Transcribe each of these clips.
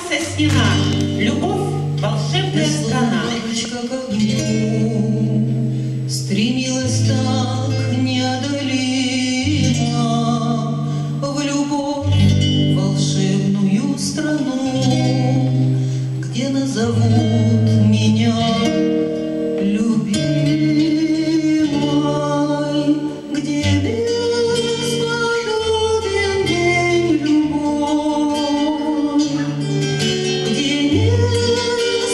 Соснина. Любовь — волшебная страна. Облачко к огню стремилась так неодолимо в любовь, волшебную страну, где назовут меня любимой, где бесподобен день любовь, где не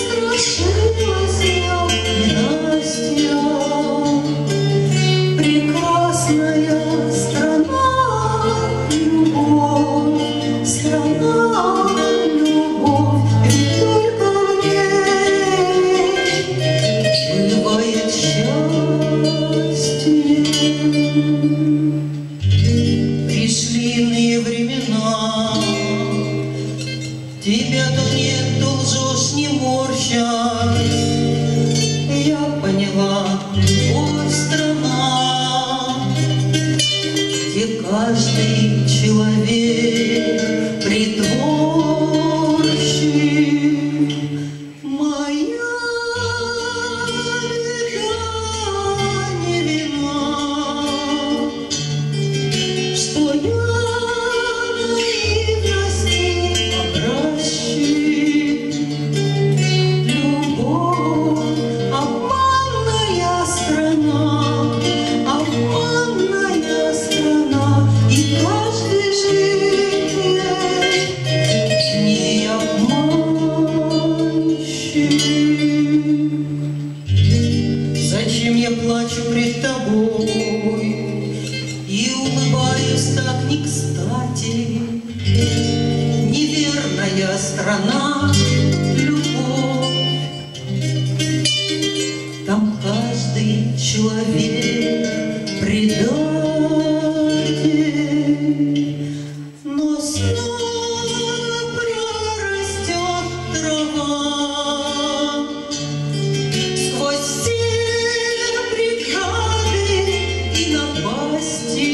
страшилась я ненастья. Прекрасная страна, любовь, страна, любовь, ведь только в ней бывает счастье. Пришли иные времена, тебя то нет, то лжешь, не морщась. Я поняла, любовь — страна, где каждый человек притворщик. Моя беда не вина, что я наивности образчик. Любовь — обманная страна, и каждый житель не обманщик. Зачем я плачу пред тобой и улыбаюсь так не кстати? Неверная страна, любовь, там каждый человек предатель, но снова прорастет трава сквозь все преграды и напасти.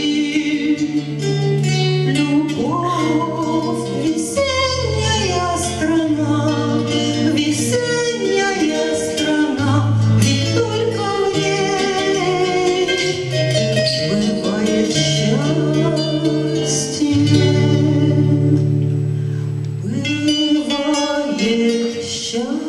Любовь — весенняя страна, ведь только в ней бывает счастье, бывает счастье.